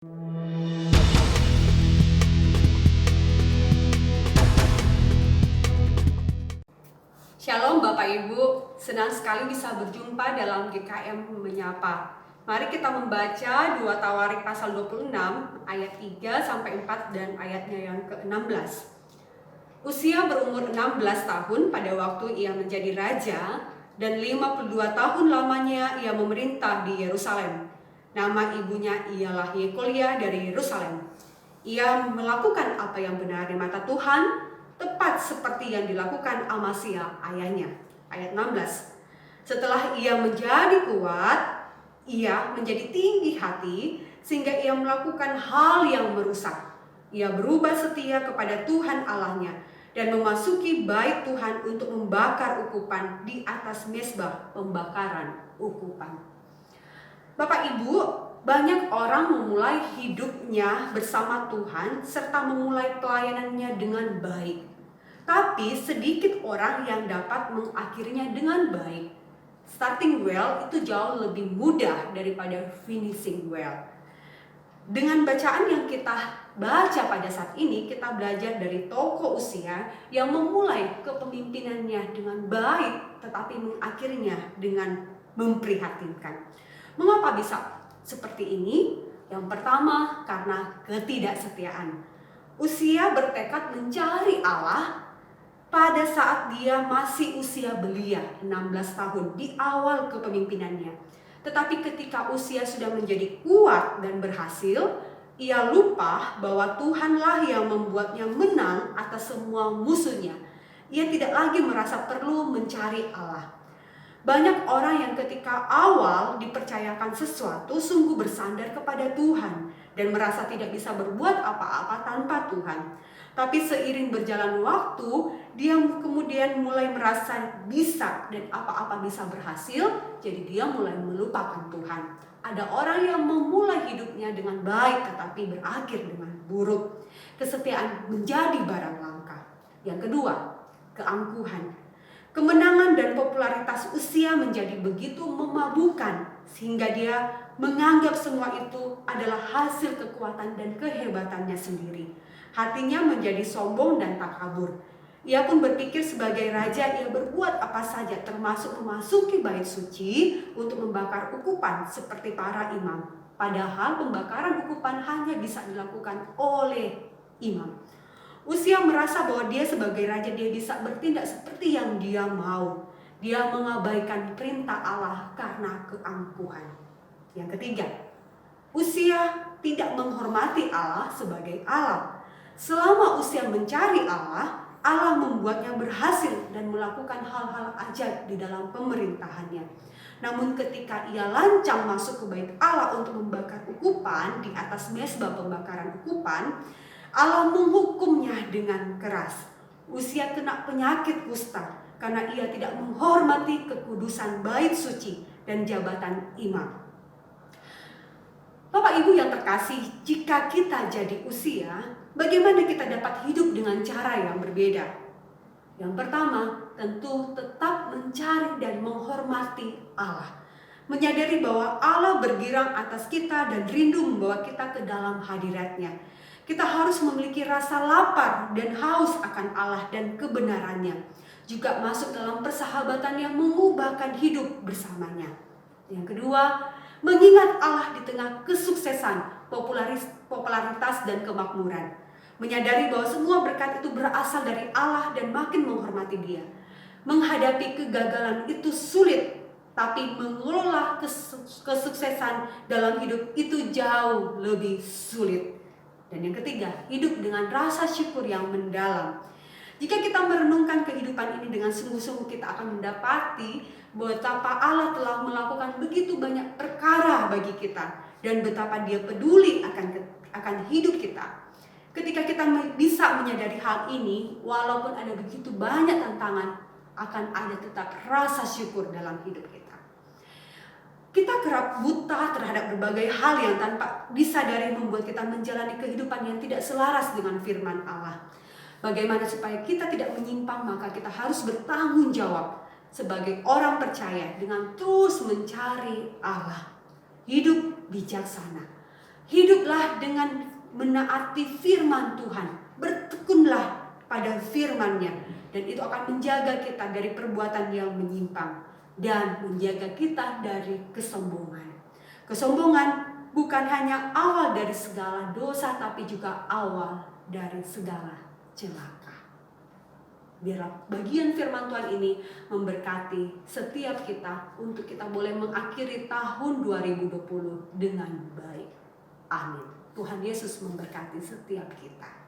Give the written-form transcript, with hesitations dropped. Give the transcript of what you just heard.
Shalom Bapak Ibu, senang sekali bisa berjumpa dalam GKM Menyapa. Mari kita membaca 2 Tawarik pasal 26 ayat 3 sampai 4 dan ayatnya yang ke-16. Usia berumur 16 tahun pada waktu ia menjadi raja dan 52 tahun lamanya ia memerintah di Yerusalem. Nama ibunya ialah Yekolia dari Yerusalem. Ia melakukan apa yang benar di mata Tuhan, tepat seperti yang dilakukan Amasya ayahnya. Ayat 16. Setelah ia menjadi kuat, ia menjadi tinggi hati sehingga ia melakukan hal yang merusak. Ia berubah setia kepada Tuhan Allahnya dan memasuki bait Tuhan untuk membakar ukupan di atas mezbah pembakaran ukupan. Bapak Ibu, banyak orang memulai hidupnya bersama Tuhan serta memulai pelayanannya dengan baik. Tapi sedikit orang yang dapat mengakhirinya dengan baik. Starting well itu jauh lebih mudah daripada finishing well. Dengan bacaan yang kita baca pada saat ini, kita belajar dari tokoh Uzia yang memulai kepemimpinannya dengan baik tetapi mengakhirinya dengan memprihatinkan. Mengapa bisa seperti ini? Yang pertama, karena ketidaksetiaan. Uzia bertekad mencari Allah pada saat dia masih usia belia, 16 tahun, di awal kepemimpinannya. Tetapi ketika Uzia sudah menjadi kuat dan berhasil, ia lupa bahwa Tuhanlah yang membuatnya menang atas semua musuhnya. Ia tidak lagi merasa perlu mencari Allah. Banyak orang yang ketika awal dipercayakan sesuatu sungguh bersandar kepada Tuhan dan merasa tidak bisa berbuat apa-apa tanpa Tuhan. Tapi seiring berjalan waktu, dia kemudian mulai merasa bisa dan apa-apa bisa berhasil, jadi dia mulai melupakan Tuhan. Ada orang yang memulai hidupnya dengan baik tetapi berakhir dengan buruk. Kesetiaan menjadi barang langka. Yang kedua, keangkuhan. Kemenangan dan popularitas Uzia menjadi begitu memabukkan sehingga dia menganggap semua itu adalah hasil kekuatan dan kehebatannya sendiri. Hatinya menjadi sombong dan takabur. Ia pun berpikir sebagai raja ia berbuat apa saja termasuk memasuki bait suci untuk membakar ukupan seperti para imam. Padahal pembakaran ukupan hanya bisa dilakukan oleh imam. Uzia merasa bahwa dia sebagai raja dia bisa bertindak seperti yang dia mau. Dia mengabaikan perintah Allah karena keangkuhan. Yang ketiga, Uzia tidak menghormati Allah sebagai Allah. Selama Uzia mencari Allah, Allah membuatnya berhasil dan melakukan hal-hal ajaib di dalam pemerintahannya. Namun ketika ia lancang masuk ke bait Allah untuk membakar ukupan di atas mezbah pembakaran ukupan, Allah menghukumnya dengan keras. Uzia kena penyakit kusta karena ia tidak menghormati kekudusan bait suci dan jabatan imam. Bapak Ibu yang terkasih, jika kita jadi Uzia, bagaimana kita dapat hidup dengan cara yang berbeda? Yang pertama, tentu tetap mencari dan menghormati Allah. Menyadari bahwa Allah bergirang atas kita dan rindu membawa kita ke dalam hadiratnya. Kita harus memiliki rasa lapar dan haus akan Allah dan kebenarannya. Juga masuk dalam persahabatan yang mengubahkan hidup bersamanya. Yang kedua, mengingat Allah di tengah kesuksesan, popularitas dan kemakmuran. Menyadari bahwa semua berkat itu berasal dari Allah dan makin menghormati Dia. Menghadapi kegagalan itu sulit, tapi mengelola kesuksesan dalam hidup itu jauh lebih sulit. Dan yang ketiga, hidup dengan rasa syukur yang mendalam. Jika kita merenungkan kehidupan ini dengan sungguh-sungguh, kita akan mendapati betapa Allah telah melakukan begitu banyak perkara bagi kita dan betapa Dia peduli akan hidup kita. Ketika kita bisa menyadari hal ini, walaupun ada begitu banyak tantangan, akan ada tetap rasa syukur dalam hidup kita. Kita kerap buta terhadap berbagai hal yang tanpa disadari membuat kita menjalani kehidupan yang tidak selaras dengan firman Allah. Bagaimana supaya kita tidak menyimpang, maka kita harus bertanggung jawab sebagai orang percaya dengan terus mencari Allah. Hidup bijaksana, Hiduplah dengan menaati firman Tuhan. Bertekunlah pada firman-Nya. Dan itu akan menjaga kita dari perbuatan yang menyimpang. Dan menjaga kita dari kesombongan. Kesombongan bukan hanya awal dari segala dosa, tapi juga awal dari segala celaka. Biarlah bagian firman Tuhan ini memberkati setiap kita untuk kita boleh mengakhiri tahun 2020 dengan baik. Amin. Tuhan Yesus memberkati setiap kita.